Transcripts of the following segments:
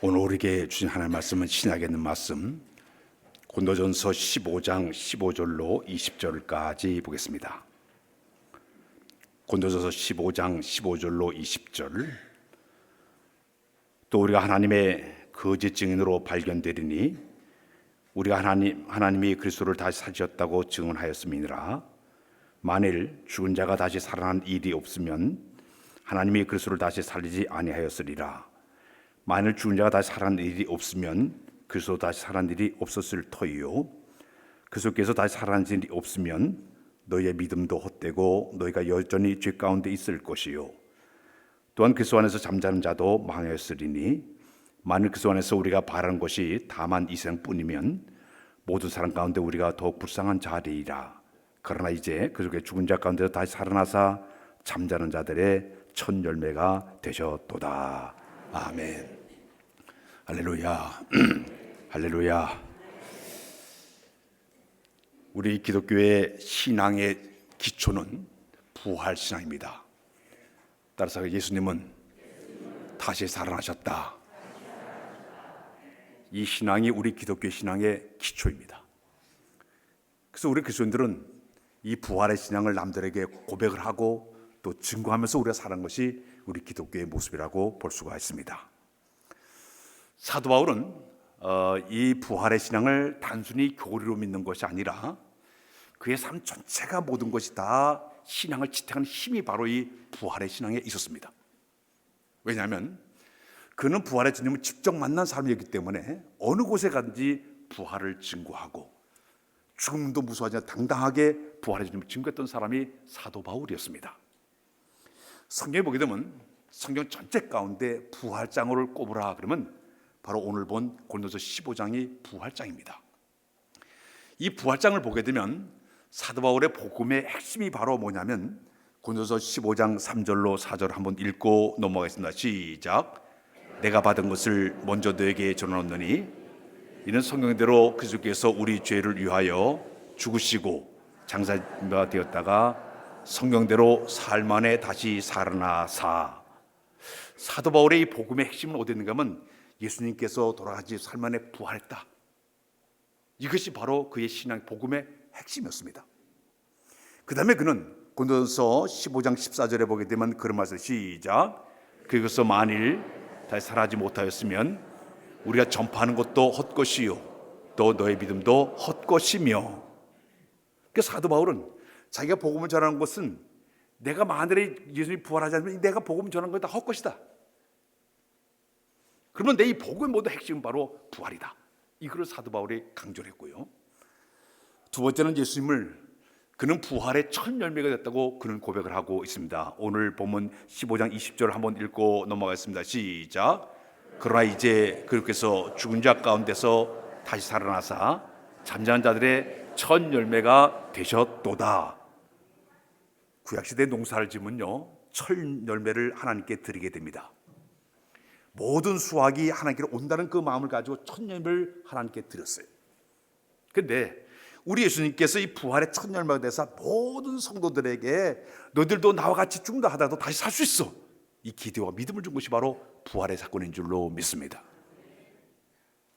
오늘 우리에게 주신 하나님의 말씀은 신약에 있는 말씀 고린도전서 15장 15절로 20절까지 보겠습니다. 고린도전서 15장 15절로 20절. 또 우리가 하나님의 거짓 증인으로 발견되리니 우리가 하나님이 그리스도를 다시 살리셨다고 증언하였음이니라. 만일 죽은 자가 다시 살아난 일이 없으면 하나님이 그리스도를 다시 살리지 아니하였으리라. 만일 죽은 자가 다시 살아난 일이 없으면 그리스도 다시 살아난 일이 없었을 터이요, 그리스도께서 다시 살아난 일이 없으면 너희의 믿음도 헛되고 너희가 여전히 죄 가운데 있을 것이요, 또한 그리스도 안에서 잠자는 자도 망하였으리니 만일 그리스도 안에서 우리가 바라는 것이 다만 이 세상뿐이면 모든 사람 가운데 우리가 더욱 불쌍한 자리이라. 그러나 이제 그리스도의 죽은 자 가운데서 다시 살아나사 잠자는 자들의 첫 열매가 되셨도다. 아멘. 할렐루야. 할렐루야. 우리 기독교의 신앙의 기초는 부활신앙입니다. 따라서 예수님은 다시 살아나셨다. 이 신앙이 우리 기독교 신앙의 기초입니다. 그래서 우리 그리스도인들은 이 부활의 신앙을 남들에게 고백을 하고 또 증거하면서 우리가 사는 것이 우리 기독교의 모습이라고 볼 수가 있습니다. 사도 바울은 이 부활의 신앙을 단순히 교리로 믿는 것이 아니라 그의 삶 전체가 모든 것이 다 신앙을 지탱하는 힘이 바로 이 부활의 신앙에 있었습니다. 왜냐하면 그는 부활의 주님을 직접 만난 사람이었기 때문에 어느 곳에 가든지 부활을 증거하고 죽음도 무서워하지 않고 당당하게 부활의 주님을 증거했던 사람이 사도 바울이었습니다. 성경에 보게 되면 성경 전체 가운데 부활장을 꼽으라 그러면 바로 오늘 본 고린도서 15장이 부활장입니다. 이 부활장을 보게 되면 사도 바울의 복음의 핵심이 바로 뭐냐면 고린도서 15장 3절로 4절 한번 읽고 넘어가겠습니다. 시작. 내가 받은 것을 먼저 너에게 전하노니 이는 성경대로 그리스도께서 우리 죄를 위하여 죽으시고 장사가 되었다가 성경대로 사흘 만에 다시 살아나사. 사도 바울의 이 복음의 핵심은 어디 있는가 하면 예수님께서 돌아가시 사흘 만에 부활했다. 이것이 바로 그의 신앙 복음의 핵심이었습니다. 그 다음에 그는 고린도전서 15장 14절에 보게 되면 그런 말씀 시작. 그것서 만일 다시 살아나지 못하였으면 우리가 전파하는 것도 헛것이요 또 너의 믿음도 헛것이며. 그러니까 사도 바울은 자기가 복음을 전하는 것은 내가 만일에 예수님이 부활하지 않으면 내가 복음을 전하는 건 다 헛것이다. 그러면 내 이 복음의 모든 핵심은 바로 부활이다. 이걸 사도 바울이 강조를 했고요. 두 번째는 예수님을 그는 부활의 첫 열매가 됐다고 그는 고백을 하고 있습니다. 오늘 본문 15장 20절 한번 읽고 넘어가겠습니다. 시작. 그러나 이제 그리스도께서 죽은 자 가운데서 다시 살아나사 잠자는 자들의 첫 열매가 되셨도다. 구약시대 농사를 지면요 첫 열매를 하나님께 드리게 됩니다. 모든 수확이 하나님께로 온다는 그 마음을 가지고 첫 열매를 하나님께 드렸어요. 그런데 우리 예수님께서 이 부활의 첫 열매가 돼서 모든 성도들에게 너희들도 나와 같이 죽는다 하더라도 다시 살 수 있어, 이 기대와 믿음을 준 것이 바로 부활의 사건인 줄로 믿습니다.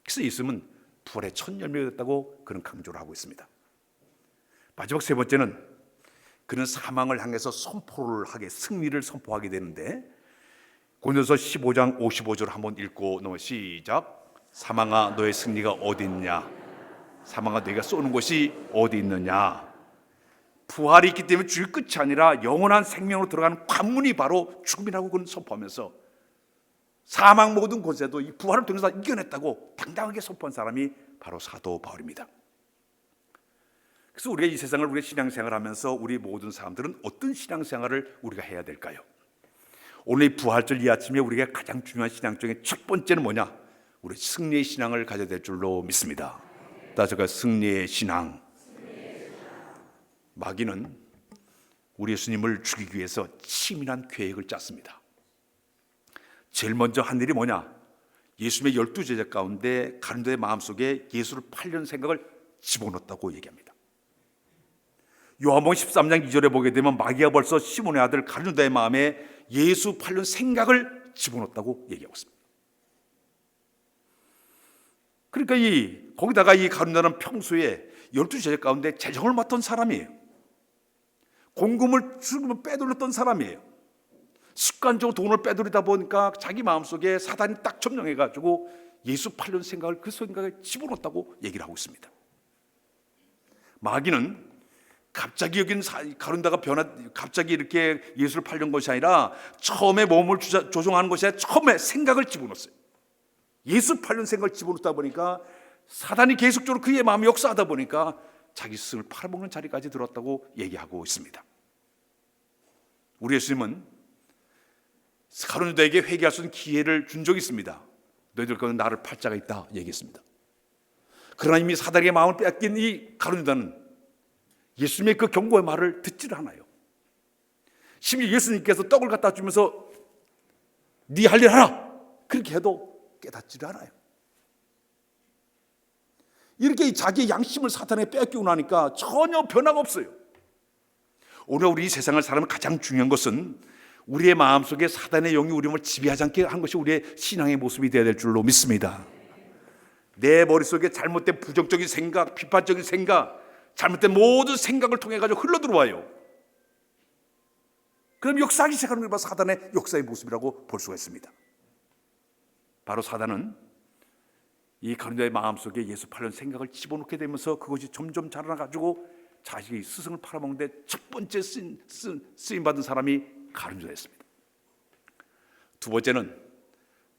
그래서 예수님은 부활의 첫 열매가 됐다고 그는 강조를 하고 있습니다. 마지막 세 번째는 그는 사망을 향해서 선포를 하게, 승리를 선포하게 되는데 고린도서 15장 55절 한번 읽고 넘어 시작. 사망아 너의 승리가 어디 있느냐, 사망아 너희가 쏘는 곳이 어디 있느냐. 부활이 있기 때문에 죽을 끝이 아니라 영원한 생명으로 들어가는 관문이 바로 죽음이라고 그는 선포하면서 사망 모든 곳에도 이 부활을 통해서 이겨냈다고 당당하게 선포한 사람이 바로 사도 바울입니다. 그래서 우리가 이 세상을 우리가 신앙생활을 하면서 우리 모든 사람들은 어떤 신앙생활을 우리가 해야 될까요? 오늘 이 부활절 이 아침에 우리가 가장 중요한 신앙 중에 첫 번째는 뭐냐? 우리 승리의 신앙을 가져야 될 줄로 믿습니다. 따라서 그 승리의 신앙. 마귀는 우리 예수님을 죽이기 위해서 치밀한 계획을 짰습니다. 제일 먼저 한 일이 뭐냐? 예수님의 12제자 가운데 가룟유다의 마음속에 예수를 팔려는 생각을 집어넣었다고 얘기합니다. 요한복음 13장 2절에 보게 되면 마귀가 벌써 시몬의 아들 가룟유다의 마음에 예수 팔려는 생각을 집어넣었다고 얘기하고 있습니다. 그러니까 거기다가 이 가룟유다는 평소에 12제자 가운데 재정을 맡던 사람이에요. 공금을 주면 빼돌렸던 사람이에요. 습관적으로 돈을 빼돌리다 보니까 자기 마음속에 사단이 딱 점령해가지고 예수 팔려는 생각을 그 생각에 집어넣었다고 얘기를 하고 있습니다. 마귀는 갑자기 여긴 가룟유다가 갑자기 이렇게 예수를 팔려는 것이 아니라 처음에 몸을 조종하는 것이 아니라 처음에 생각을 집어넣었어요. 예수 팔려는 생각을 집어넣다 보니까 사단이 계속적으로 그의 마음이 역사하다 보니까 자기 스스로를 팔아먹는 자리까지 들었다고 얘기하고 있습니다. 우리 예수님은 가룟유다에게 회개할 수 있는 기회를 준 적이 있습니다. 너희들 거는 나를 팔 자가 있다 얘기했습니다. 그러나 이미 사단에게 마음을 빼앗긴 이 가룟유다는 예수님의 그 경고의 말을 듣지를 않아요. 심지어 예수님께서 떡을 갖다 주면서 네 할 일 하라 그렇게 해도 깨닫지를 않아요. 이렇게 자기의 양심을 사탄에 빼앗기고 나니까 전혀 변화가 없어요. 오늘 우리 이 세상을 살아가면 가장 중요한 것은 우리의 마음속에 사단의 영이 우리 몸을 지배하지 않게 한 것이 우리의 신앙의 모습이 되어야 될 줄로 믿습니다. 내 머릿속에 잘못된 부정적인 생각, 비판적인 생각, 잘못된 모든 생각을 통해 가지고 흘러들어와요. 그럼 역사하기 시작하는 걸 봐 사단의 역사의 모습이라고 볼 수가 있습니다. 바로 사단은 이 가룟유다의 마음속에 예수 팔려는 생각을 집어넣게 되면서 그것이 점점 자라나가지고 자식이 스승을 팔아먹는데 첫 번째 쓰임받은 사람이 가룟유다였습니다. 두 번째는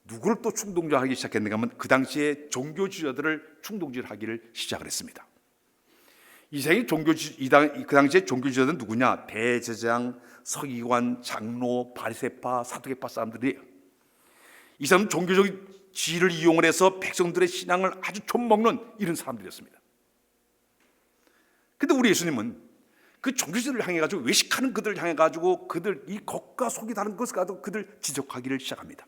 누구를 또 충동질하기 시작했는가 하면 그 당시에 종교 지도자들을 충동질하기를 시작을 했습니다. 그 당시에 종교 지도자들은 누구냐? 대제사장, 서기관, 장로, 바리새파, 사두개파 사람들이에요. 이 사람은 종교적인 지위를 이용을 해서 백성들의 신앙을 아주 좀먹는 이런 사람들이었습니다. 근데 우리 예수님은 그 종교지들을 향해 가지고 외식하는 그들을 향해 가지고 그들 이 겉과 속이 다른 것을 가지고 그들 지적하기를 시작합니다.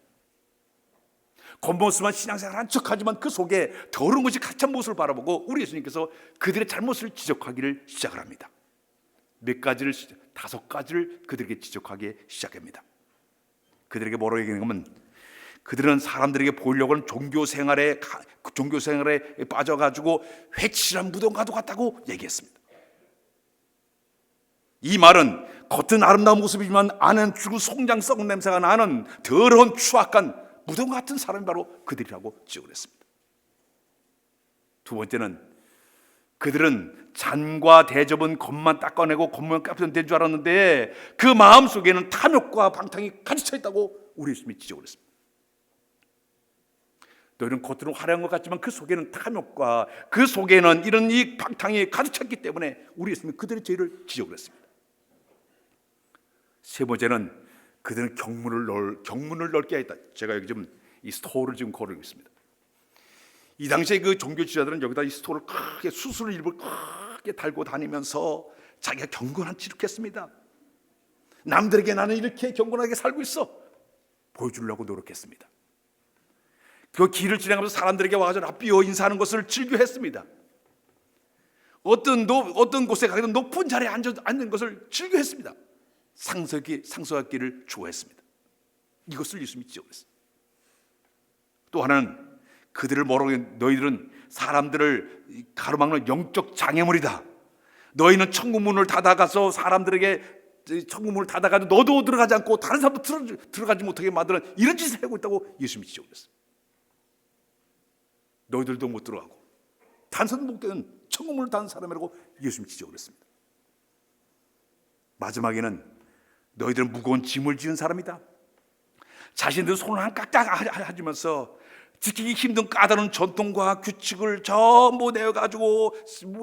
겉모습만 신앙생활한 척하지만 그 속에 더러운 것이 가찬 모습을 바라보고 우리 예수님께서 그들의 잘못을 지적하기를 시작을 합니다. 다섯 가지를 그들에게 지적하기 시작합니다. 그들에게 뭐라고 얘기하냐면 그들은 사람들에게 보이려고 하는 종교생활에 빠져가지고 회칠한 무덤과도 같다고 얘기했습니다. 이 말은 겉은 아름다운 모습이지만 안은 죽은 송장 썩은 냄새가 나는 더러운 추악한 무덤 같은 사람이 바로 그들이라고 지적을 했습니다. 두 번째는 그들은 잔과 대접은 겉만 닦아내고 겉만 깎으면 된 줄 알았는데 그 마음속에는 탐욕과 방탕이 가득 차 있다고 우리 예수님이 지적을 했습니다. 너희는 겉으로 화려한 것 같지만 그 속에는 탐욕과 그 속에는 이런 이 방탕이 가득 찼기 때문에 우리 예수님이 그들의 죄를 지적을 했습니다. 세 번째는 그들은 경문을 넓게 했다. 제가 여기 지금 이 스토어를 지금 거르고 있습니다. 이 당시에 그 종교 지도자들은 여기다 이 스토어를 크게 수술 일부를 크게 달고 다니면서 자기가 경건한 척을 했습니다. 남들에게 나는 이렇게 경건하게 살고 있어 보여주려고 노력했습니다. 그 길을 지나가면서 사람들에게 와서 랍비어 인사하는 것을 즐겨했습니다. 어떤 곳에 가든 높은 자리에 앉는 것을 즐겨했습니다. 상서받기를 좋아했습니다. 이것을 예수님이 지적했습니다. 또 하나는 그들을 뭐라고 너희들은 사람들을 가로막는 영적 장애물이다. 너희는 천국문을 닫아가서 사람들에게 천국문을 닫아가지고 너도 들어가지 않고 다른 사람도 들어가지 못하게 만드는 이런 짓을 하고 있다고 예수님이 지적했습니다. 너희들도 못 들어가고 다른 사람도 못 되는 천국문을 닫은 사람이라고 예수님이 지적을 했습니다. 마지막에는 너희들은 무거운 짐을 지은 사람이다. 자신들 손을 한 깍깍 하면서 지키기 힘든 까다로운 전통과 규칙을 전부 내어가지고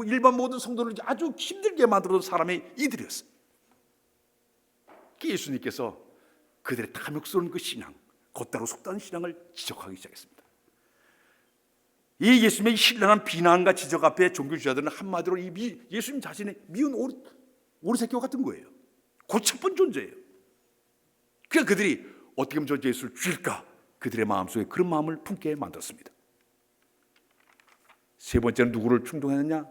일반 모든 성도를 아주 힘들게 만들어둔 사람이 이들이었어요. 예수님께서 그들의 탐욕스러운 그 신앙, 겉다로 속다는 신앙을 지적하기 시작했습니다. 이 예수님의 신랄한 비난과 지적 앞에 종교주의자들은 한마디로 예수님 자신의 미운 오리새끼와 같은 거예요. 고차쁜 존재예요. 그러니까 그들이 어떻게 하면 저 예수를 죽일까? 그들의 마음속에 그런 마음을 품게 만들었습니다. 세 번째는 누구를 충동했느냐?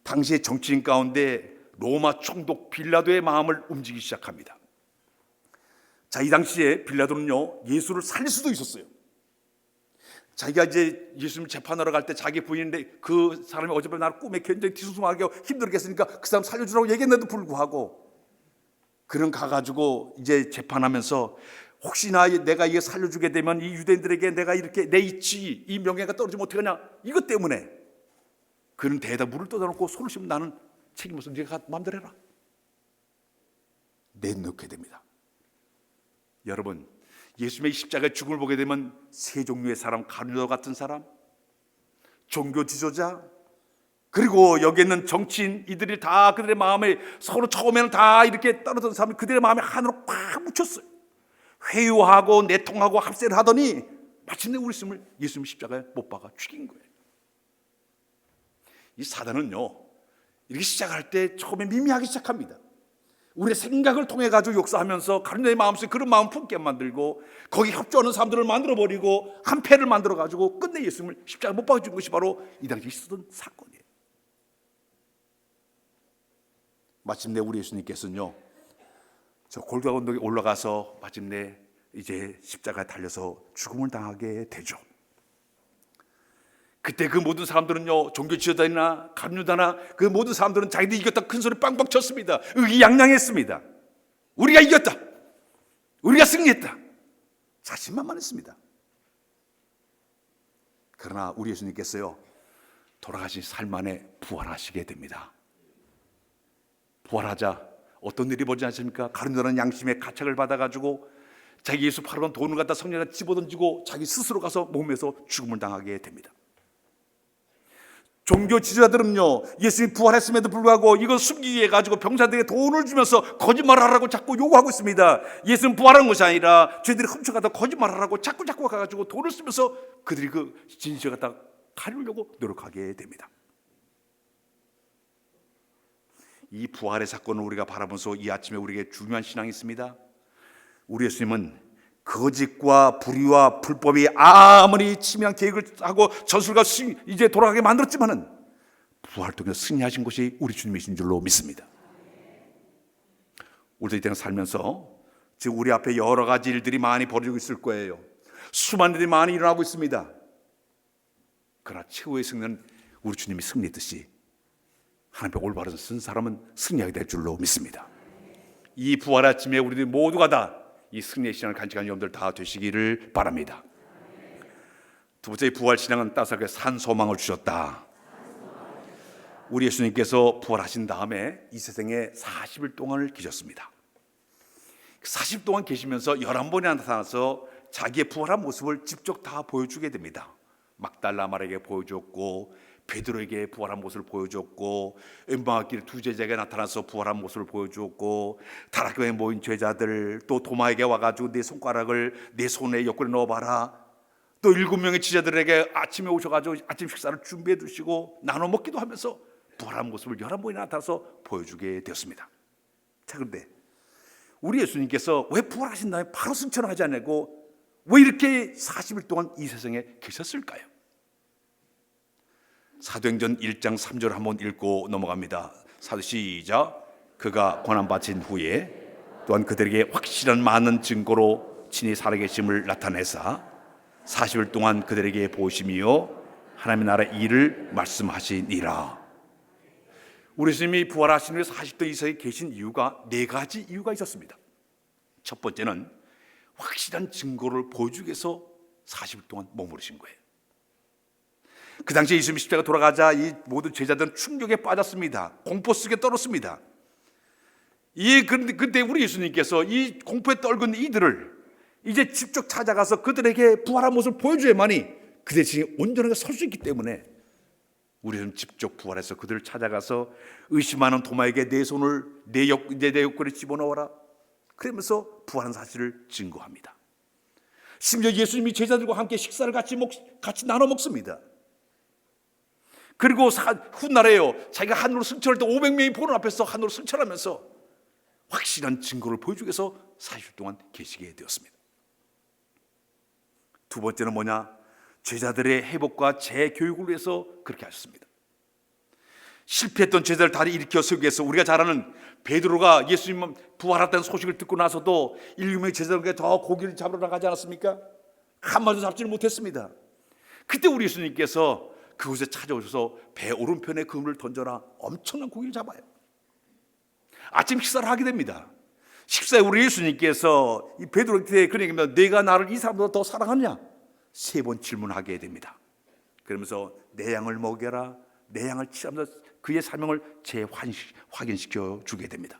당시의 정치인 가운데 로마 총독 빌라도의 마음을 움직이기 시작합니다. 자, 이 당시에 빌라도는요 예수를 살릴 수도 있었어요. 자기가 이제 예수님 재판하러 갈 때 자기 부인인데 그 사람이 어젯밤에 나를 꿈에 굉장히 뒤숭숭하게 힘들게 했으니까 그 사람 살려주라고 얘기했는데도 불구하고 그는 가가지고 이제 재판하면서 혹시나 내가 이게 살려주게 되면 이 유대인들에게 내가 이렇게 내 이치, 이 명예가 떨어지면 어떡하냐, 이것 때문에 그는 대에다 물을 떠다놓고 손을 씻으면 나는 책임없어, 네가 마음대로 해라, 내놓게 됩니다. 여러분, 예수님의 십자가의 죽음을 보게 되면 세 종류의 사람, 가룟유다 같은 사람, 종교 지도자, 그리고 여기 있는 정치인, 이들이 다 그들의 마음에 서로 처음에는 다 이렇게 떨어졌던 사람이 그들의 마음에 하나로 꽉 묻혔어요. 회유하고 내통하고 합세를 하더니 마침내 우리 예수님 십자가에 못 박아 죽인 거예요. 이 사단은요, 이렇게 시작할 때 처음에 미미하게 시작합니다. 우리의 생각을 통해 가지고 역사하면서 가룟유다의 마음속에 그런 마음 품게 만들고 거기 협조하는 사람들을 만들어버리고 한패를 만들어 가지고 끝내 예수님을 십자가에 못 박아 죽인 것이 바로 이 당시에 있었던 사건이에요. 마침내 우리 예수님께서는요, 저 골고다 언덕에 올라가서 마침내 이제 십자가에 달려서 죽음을 당하게 되죠. 그때 그 모든 사람들은요, 종교 지도자나 가룟유다나 그 모든 사람들은 자기들이 이겼다 큰 소리 빵빵 쳤습니다. 의기양양했습니다. 우리가 이겼다, 우리가 승리했다, 자신만만했습니다. 그러나 우리 예수님께서요, 돌아가신 삶 안에 부활하시게 됩니다. 부활하자 어떤 일이 벌어지지 않습니까? 가룟유다는 양심의 가책을 받아가지고 자기 예수 팔아간 돈을 갖다 성령에다 집어던지고 자기 스스로 가서 몸에서 죽음을 당하게 됩니다. 종교 지도자들은요, 예수님이 부활했음에도 불구하고 이걸 숨기기 위해 가지고 병사들에게 돈을 주면서 거짓말하라고 자꾸 요구하고 있습니다. 예수는 부활한 것이 아니라 저희들이 훔쳐가다 거짓말하라고 자꾸 가가지고 돈을 쓰면서 그들이 그 진실을 갖다 가리려고 노력하게 됩니다. 이 부활의 사건을 우리가 바라보면서 이 아침에 우리에게 중요한 신앙이 있습니다. 우리 예수님은 거짓과 불의와 불법이 아무리 치밀한 계획을 하고 전술과 이제 돌아가게 만들었지만은 부활을 통해 승리하신 것이 우리 주님이신 줄로 믿습니다. 우리도 이때는 살면서 지금 우리 앞에 여러 가지 일들이 많이 벌어지고 있을 거예요. 수많은 일이 많이 일어나고 있습니다. 그러나 최후의 승리는 우리 주님이 승리했듯이 하나님의 올바른 쓴 사람은 승리하게 될 줄로 믿습니다. 이 부활 아침에 우리들 모두가 다 이 승리의 신앙을 간직한 여러분들 다 되시기를 바랍니다. 두 번째, 부활 신앙은 따스하게 산 소망을 주셨다. 우리 예수님께서 부활하신 다음에 이 세상에 40일 동안을 계셨습니다. 40일 동안 계시면서 11번이나 나타나서 자기의 부활한 모습을 직접 다 보여주게 됩니다. 막달라 마리아에게 보여줬고, 베드로에게 부활한 모습을 보여줬고, 엠마오길 두 제자에게 나타나서 부활한 모습을 보여줬고, 다락교에 모인 제자들, 또 도마에게 와가지고 내 손가락을 내 손에 옆구리에 넣어봐라, 또 7명의 제자들에게 아침에 오셔가지고 아침 식사를 준비해 두시고 나눠 먹기도 하면서 부활한 모습을 11번이나 나타나서 보여주게 되었습니다. 자, 그런데 우리 예수님께서 왜 부활하신 다음에 바로 승천하지 않고 왜 이렇게 40일 동안 이 세상에 계셨을까요? 사도행전 1장 3절 한번 읽고 넘어갑니다. 사도 시작. 그가 고난받으신 후에 또한 그들에게 확실한 많은 증거로 친히 살아계심을 나타내사 40일 동안 그들에게 보시며 하나님의 나라 일을 말씀하시니라. 우리 예수님이 부활하신 후에 40도 이상에 계신 이유가 4가지 이유가 있었습니다. 첫 번째는 확실한 증거를 보여주기 위해서 40일 동안 머무르신 거예요. 그 당시에 예수님 십자가 돌아가자 이 모든 제자들은 충격에 빠졌습니다. 공포 속에 떨었습니다. 그때 우리 예수님께서 이 공포에 떨군 이들을 이제 직접 찾아가서 그들에게 부활한 모습을 보여줘야만이 그 대신에 온전하게 설 수 있기 때문에 우리는 직접 부활해서 그들을 찾아가서 의심하는 도마에게 내 손을 내 옆구리에 집어넣어라, 그러면서 부활한 사실을 증거합니다. 심지어 예수님이 제자들과 함께 식사를 같이 나눠 먹습니다. 그리고 훗날에요, 자기가 하늘로 승천할 때 500명이 보는 앞에서 하늘로 승천하면서 확실한 증거를 보여주기 위해서 40일 동안 계시게 되었습니다. 두 번째는 뭐냐? 제자들의 회복과 재교육을 위해서 그렇게 하셨습니다. 실패했던 제자들 다시 일으켜 세우기 위해서 우리가 잘 아는 베드로가 예수님 부활했다는 소식을 듣고 나서도 7명의 제자들에게 더 고기를 잡으러 나가지 않았습니까? 한 마리도 잡지를 못했습니다. 그때 우리 예수님께서 그곳에 찾아오셔서 배 오른편에 그물을 던져라, 엄청난 고기를 잡아요. 아침 식사를 하게 됩니다. 식사에 우리 예수님께서 이 베드로한테 그러니까 내가 나를 이 사람보다 더 사랑하냐? 3번 질문하게 됩니다. 그러면서 내 양을 먹여라, 내 양을 치라면서 그의 사명을 재확인시켜 주게 됩니다.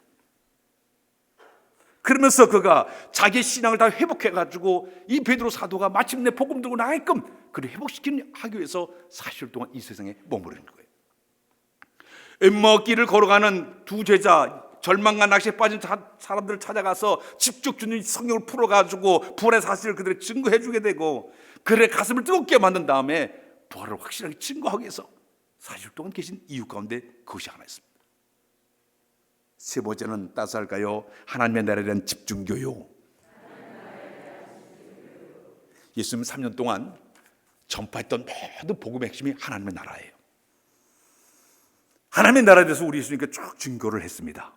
그러면서 그가 자기의 신앙을 다 회복해가지고 이 베드로 사도가 마침내 복음 들고 나가게끔 그를 회복시키기 위해서 40일 동안 이 세상에 머무르는 거예요. 엠마오 길을 걸어가는 두 제자, 절망과 낚시에 빠진 사람들을 찾아가서 직접 주는 성경을 풀어가지고 부활의 사실을 그들에게 증거해 주게 되고 그들의 가슴을 뜨겁게 만든 다음에 부활을 확실하게 증거하기 위해서 40일 동안 계신 이유 가운데 그것이 하나 있습니다. 세 번째는 따스할까요? 하나님의 나라에 대한 집중교요. 예수님 3년 동안 전파했던 모든 복음의 핵심이 하나님의 나라예요. 하나님의 나라에 대해서 우리 예수님께 쭉 증거를 했습니다.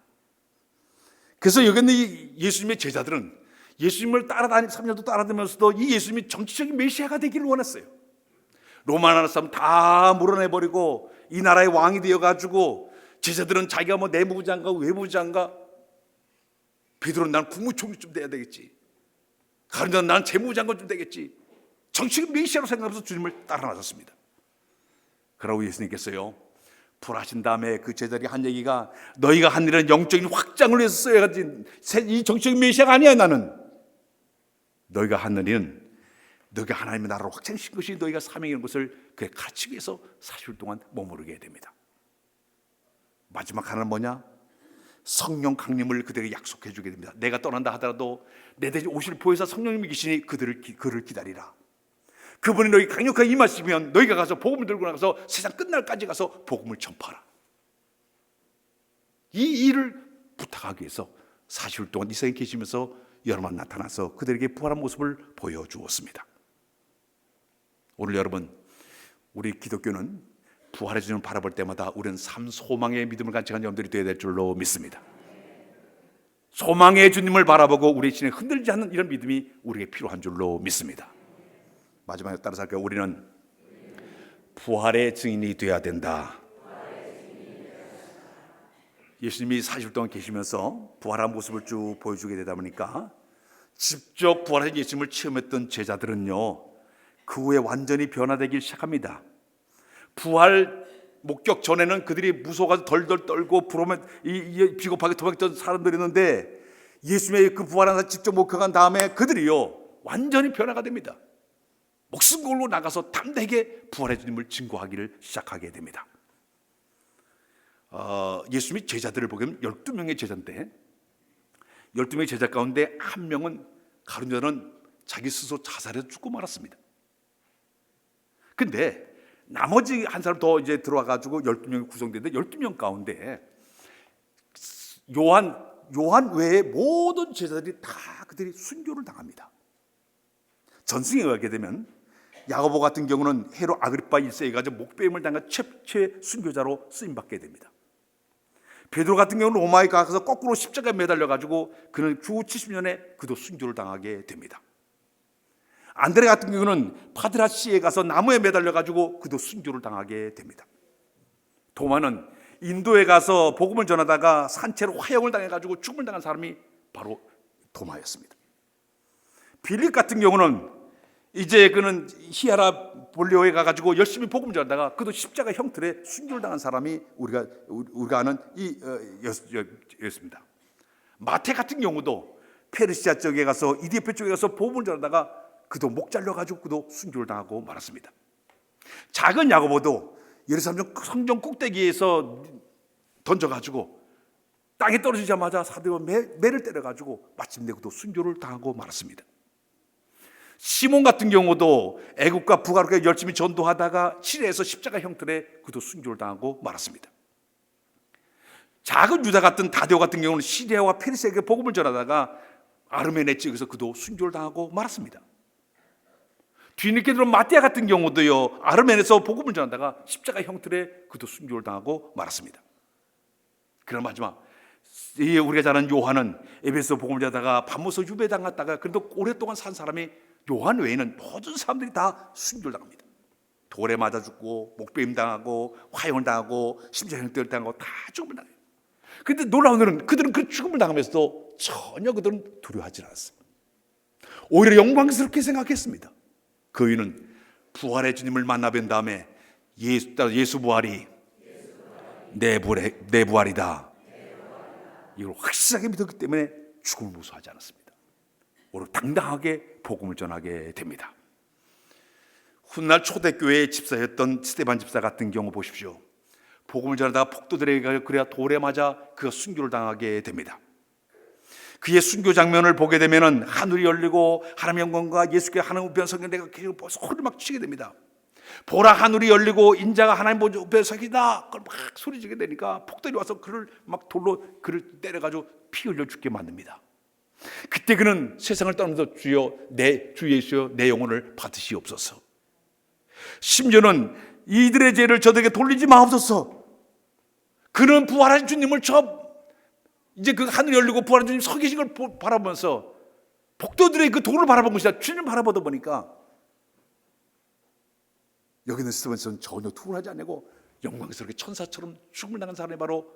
그래서 여기 있는 이 예수님의 제자들은 예수님을 3년도 따라다니면서도 이 예수님이 정치적인 메시아가 되기를 원했어요. 로마 나라 사람 다 몰아내버리고 이 나라의 왕이 되어가지고 제자들은 자기가 뭐 내무부 장관, 외무부 장관, 베드로는 난 국무총리 좀 돼야 되겠지, 가룟유다는 난 재무부 장관 좀 되겠지, 정치적 메시아로 생각하면서 주님을 따라 나섰습니다. 그러고 예수님께서요 부활하신 다음에 그 제자들이 한 얘기가 너희가 한 일은 영적인 확장을 위해서 써야지 이 정치적 메시아가 아니야. 나는 너희가 한 일은 너희가 하나님의 나라를 확장시킨 것이 너희가 사명인 것을 그에 가르치기 위해서 40일 동안 머무르게 됩니다. 마지막 하나는 뭐냐? 성령 강림을 그들에게 약속해 주게 됩니다. 내가 떠난다 하더라도 내 대신 오실 보혜사 성령님이 계시니 그를 기다리라. 그분이 너희 강력하게 임하시면 너희가 가서 복음을 들고 나가서 세상 끝날까지 가서 복음을 전파하라. 이 일을 부탁하기 위해서 40일 동안 이 세상에 계시면서 여러 번 나타나서 그들에게 부활한 모습을 보여주었습니다. 오늘 여러분, 우리 기독교는 부활의 주님을 바라볼 때마다 우리는 소망의 믿음을 간직한 여러분들이 되어야 될 줄로 믿습니다. 소망의 주님을 바라보고 우리의 신에 흔들리지 않는 이런 믿음이 우리에게 필요한 줄로 믿습니다. 마지막에 따라서 할까요? 우리는 부활의 증인이 되어야 된다. 예수님이 40일 동안 계시면서 부활한 모습을 쭉 보여주게 되다 보니까 직접 부활하신 예수님을 체험했던 제자들은요 그 후에 완전히 변화되기 시작합니다. 부활 목격 전에는 그들이 무서워서 덜덜 떨고 부러우면 비겁하게 도망했던 사람들이었는데 예수님의 그 부활한 날 직접 목격한 다음에 그들이요 완전히 변화가 됩니다. 목숨 걸고 나가서 담대하게 부활의 주님을 증거하기를 시작하게 됩니다. 예수님이 제자들을 보면 12명의 제자인데 12명의 제자 가운데 한 명은 가룟유다는 자기 스스로 자살해서 죽고 말았습니다. 근데 나머지 한 사람 더 이제 들어와가지고 12명이 구성되는데 12명 가운데 요한 외에 모든 제자들이 다 그들이 순교를 당합니다. 전승에 가게 되면 야고보 같은 경우는 헤롯 아그리파 1세에 가서 목배임을 당한 최 순교자로 쓰임받게 됩니다. 베드로 같은 경우는 로마에 가서 거꾸로 십자가에 매달려가지고 그는 주 70년에 그도 순교를 당하게 됩니다. 안드레 같은 경우는 파드라시에 가서 나무에 매달려가지고 그도 순교를 당하게 됩니다. 도마는 인도에 가서 복음을 전하다가 산채로 화형을 당해가지고 죽음을 당한 사람이 바로 도마였습니다. 빌립 같은 경우는 이제 그는 히아라 볼리오에 가가지고 열심히 복음을 전하다가 그도 십자가 형틀에 순교를 당한 사람이 우리가 아는 였습니다. 마태 같은 경우도 페르시아 쪽에 가서 이디오피아 쪽에 가서 복음을 전하다가 그도 목 잘려가지고 그도 순교를 당하고 말았습니다. 작은 야고보도 예루살렘 성전 꼭대기에서 던져가지고 땅에 떨어지자마자 사도가 매를 때려가지고 마침내 그도 순교를 당하고 말았습니다. 시몬 같은 경우도 애국과 북아르게 열심히 전도하다가 시리아에서 십자가 형틀에 그도 순교를 당하고 말았습니다. 작은 유다 같은 다데오 같은 경우는 시리아와 페르시아에게 복음을 전하다가 아르메네 지역에서 그도 순교를 당하고 말았습니다. 뒤늦게 들어온 마띠아 같은 경우도요 아르메네에서 복음을 전하다가 십자가 형틀에 그도 순교를 당하고 말았습니다. 그럼 마지막 우리가 잘 아는 요한은 에베소 복음을 전하다가 밤모서 유배당했다가 그래도 오랫동안 산 사람이 요한 외에는 모든 사람들이 다 순교를 당합니다. 돌에 맞아 죽고 목베임 당하고 화형을 당하고 심장형태를 당하고 다 죽음을 당해요. 그런데 놀라운 일은 그들은 그 죽음을 당하면서도 전혀 그들은 두려워하지 않았어요. 오히려 영광스럽게 생각했습니다. 그 이유는 부활의 주님을 만나뵌 다음에 예수 부활이 내 부활이다, 이걸 확실하게 믿었기 때문에 죽음을 무서워하지 않았습니다. 오히려 당당하게 복음을 전하게 됩니다. 훗날 초대교회의 집사였던 스데반 집사 같은 경우 보십시오. 복음을 전하다가 폭도들에게 그래야 돌에 맞아 그가 순교를 당하게 됩니다. 그의 순교 장면을 보게 되면 하늘이 열리고 하나님의 영광과 예수께 하나님 우편 서는 내가 계속 소리를 막 치게 됩니다. 보라, 하늘이 열리고 인자가 하나님 우편 서기다, 그걸 막 소리지게 되니까 폭도들이 와서 그를 막 돌로 그를 때려가지고 피 흘려 죽게 만듭니다. 그때 그는 세상을 떠나면서 주여, 주 예수여, 내 영혼을 받으시옵소서. 심지어는 이들의 죄를 저들에게 돌리지 마옵소서. 그는 부활하신 주님을 이제 그 하늘이 열리고 부활한 주님 서 계신 걸 바라보면서 복도들의 그 돌을 바라본 것이 아니라 주님을 바라보다 보니까 여기는 스데반은 전혀 투혼하지 않고 영광스럽게 천사처럼 죽음을 당한 사람이 바로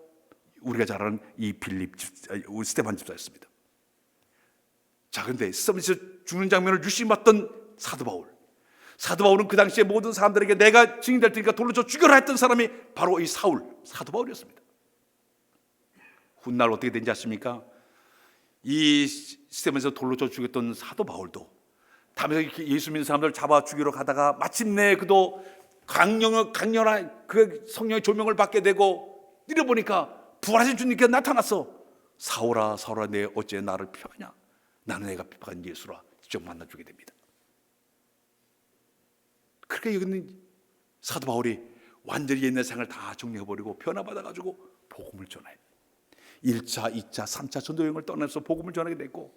우리가 잘 아는 이 스데반 집사였습니다. 자, 그런데 스데반에서 죽는 장면을 유심히 봤던 사도 바울은 그 당시에 모든 사람들에게 내가 증인될 테니까 돌로 쳐 죽여라 했던 사람이 바로 이 사도 바울이었습니다. 훗날 어떻게 된지 아십니까? 이 스데반에서 돌로 쳐 죽였던 사도 바울도 다면서 예수 믿는 사람들 잡아 죽이러 가다가 마침내 그도 강렬한 그 성령의 조명을 받게 되고 이러보니까 부활하신 주님께 나타났어. 사울아, 사울아, 내 어째 나를 피하냐? 나는 내가 핍박한 예수라. 직접 만나주게 됩니다. 그렇게 여기는 사도 바울이 완전히 옛날 생활을 다 정리해버리고 변화받아가지고 복음을 전해요. 1차, 2차, 3차 전도여행을 떠나서 복음을 전하게 됐고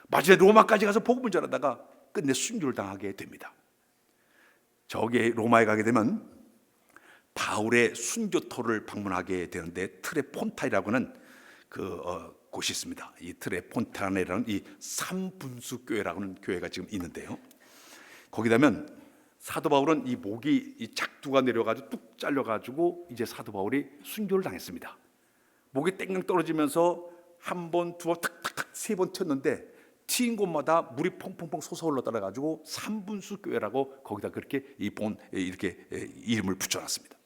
마지막에 로마까지 가서 복음을 전하다가 끝내 순교를 당하게 됩니다. 저기 로마에 가게 되면 바울의 순교토를 방문하게 되는데 트레폰타이라고 하는 곳이 있습니다. 이 트레폰타네라는 이 삼분수 교회라고 하는 교회가 지금 있는데요. 거기 가면 사도 바울은 이 목이 이 작두가 내려가지고 뚝 잘려가지고 이제 사도 바울이 순교를 당했습니다. 목이 땡땡 떨어지면서 한 번, 두 번, 탁탁탁 세 번 튀었는데 튀인 곳마다 물이 퐁퐁퐁 솟아올라 따라가지고 삼분수 교회라고 거기다 그렇게 이렇게 이름을 붙여놨습니다.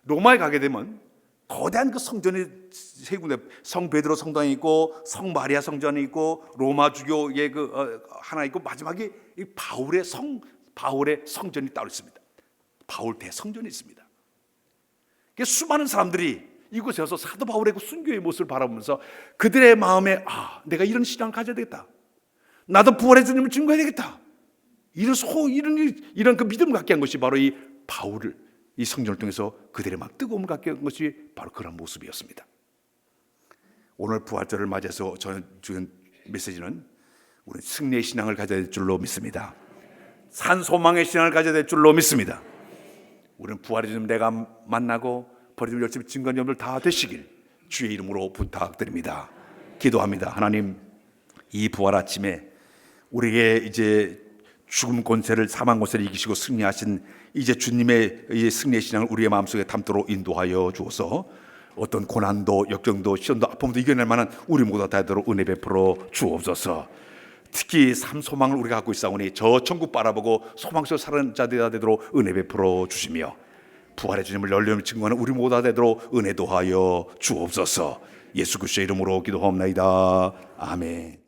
로마에 가게 되면 거대한 그 성전이 세 군데, 성 베드로 성당이 있고 성 마리아 성전이 있고 로마 주교의 하나 있고 마지막에 이 바울의 성전이 따로 있습니다. 바울 대성전이 있습니다. 수많은 사람들이 이곳에 와서 사도 바울의 그 순교의 모습을 바라보면서 그들의 마음에 내가 이런 신앙을 가져야 되겠다. 나도 부활의 주님을 증거해야 되겠다. 이런 그 믿음을 갖게 한 것이 바로 이 바울을 이 성전을 통해서 그들의 막 뜨거움을 갖게 한 것이 바로 그런 모습이었습니다. 오늘 부활절을 맞이해서 저는 주는 메시지는 우리 승리의 신앙을 가져야 될 줄로 믿습니다. 산 소망의 신앙을 가져야 될 줄로 믿습니다. 우리는 부활의 주님 내가 만나고 버리면 열심히 증거한 여러분들 다 되시길 주의 이름으로 부탁드립니다. 기도합니다. 하나님, 이 부활 아침에 우리에게 이제 죽음 권세를, 사망 권세를 이기시고 승리하신 이제 주님의 이 승리의 신앙을 우리의 마음속에 담도록 인도하여 주어서 어떤 고난도, 역경도, 시험도, 아픔도 이겨낼 만한 우리 모두 다 되도록 은혜 베풀어 주옵소서. 특히 삶 소망을 우리가 갖고 있사오니 저 천국 바라보고 소망 속 사는 자들이 되도록 은혜 베풀어 주시며 부활의 주님을 열렬히 증거하는 우리 모두 다 되도록 은혜도 하여 주옵소서. 예수 그리스도의 이름으로 기도하옵나이다. 아멘.